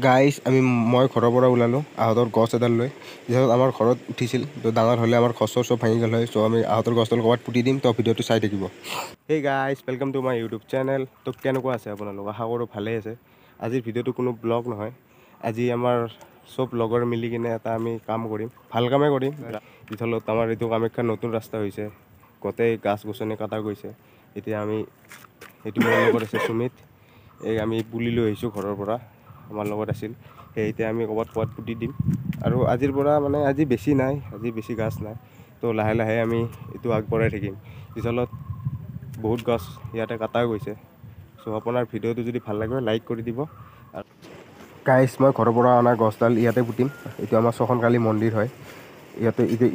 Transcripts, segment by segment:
Guys মই ঘৰৰ পৰা ওলালোঁ আহঁতৰ গছ এডাল লৈ যিহেতু আমাৰ ঘৰত উঠিছিল তো ডাঙৰ হ'লে আমাৰ ঘৰ চব ভাঙি গ'ল হয় চ' আমি আহঁতৰ গছডাল ক'ৰবাত পুতি দিম তো ভিডিঅ'টো চাই থাকিব। Hey guys welcome to my YouTube channel. তো কেনেকুৱা আছে আপোনালোক? আশা কৰোঁ ভালেই আছে। আজিৰ ভিডিঅ'টো কোনো ব্লগ নহয়, আজি আমাৰ চব লগৰ মিলি কিনে এটা আমি কাম কৰিম, ভাল কামেই কৰিম। যিথলত আমাৰ এইটো কামাখ্যাৰ নতুন ৰাস্তা হৈছে, গোটেই গাছ গছনি কটা গৈছে। এতিয়া আমি এইটো মোৰ লগত আছে সুমিত, এই আমি পুলি লৈ আহিছোঁ ঘৰৰ পৰা, আমাৰ লগত আছিল। সেই এতিয়া আমি ক'ৰবাত পুতি দিম আৰু আজিৰ পৰা মানে আজি বেছি নাই, আজি বেছি গাছ নাই, তো লাহে লাহে আমি এইটো আগবঢ়াই থাকিম। যিথলত বহুত গছ ইয়াতে কটা গৈছে। চ' আপোনাৰ ভিডিঅ'টো যদি ভাল লাগে লাইক কৰি দিব। গাইজ মই ঘৰৰ পৰা অনা গছডাল ইয়াতে পুতিম। এইটো আমাৰ ছয়সনকালী মন্দিৰ হয়।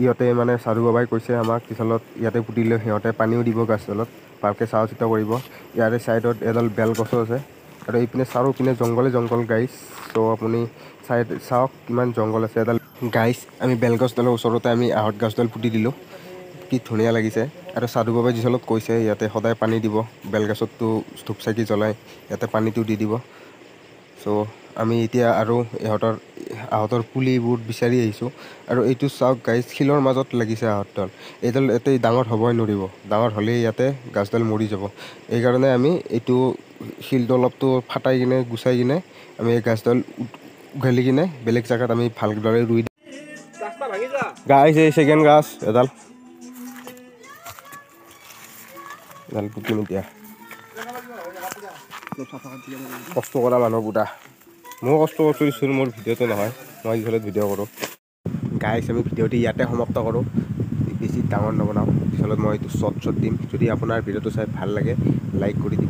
ইয়াতে মানে চাৰু বাবাই কৈছে আমাক কিচলত ইয়াতে পুতিলে সিহঁতে পানীও দিব গাছডালত, ভালকৈ চাহ চিতা কৰিব। ইয়াৰে ছাইডত এডাল বেল গছো আছে আৰু এইপিনে চাৰিওপিনে জংঘল গাইজ। চ' আপুনি চাওক কিমান জংঘল আছে। গাইজ আমি বেলগছডালৰ ওচৰতে আমি আহঁত গছডাল পুতি দিলোঁ, কি ধুনীয়া লাগিছে। আৰু সাধু বাবাই যিচলত কৈছে ইয়াতে সদায় পানী দিব, বেলগছততো ধূপ চাকি জ্বলাই ইয়াতে পানীটো দি দিব। চ' আমি এতিয়া আৰু আহঁতৰ পুলিবোৰ বিচাৰি আহিছোঁ। আৰু এইটো চাওক গাইজ, শিলৰ মাজত লাগিছে আহঁতডাল। এইডাল ইয়াতে ডাঙৰ হ'বই নোৱাৰিব, ডাঙৰ হ'লেই ইয়াতে গাছডাল মৰি যাব। এইকাৰণে আমি এইটো শিলটো অলপটো ফাটাই কিনে গুচাই কিনে আমি এই গাছডাল উঘালি কিনে বেলেগ জেগাত আমি ভালদৰে ৰুই দিম। গাইজ এই ছেকেণ্ড গাছ এডাল পুতিম এতিয়া। কষ্ট কৰা মানুহ বুটা, ময়ো কষ্ট কৰিছোঁ, মোৰ ভিডিঅ'টো নহয়, মই যিফালে ভিডিঅ' কৰোঁ। গাইজ আমি ভিডিঅ'টো ইয়াতে সমাপ্ত কৰোঁ, বেছি ডাঙৰ নবনাওঁ। পিছত মই এইটো শ্বৰ্ট দিম। যদি আপোনাৰ ভিডিঅ'টো চাই ভাল লাগে লাইক কৰি দিম।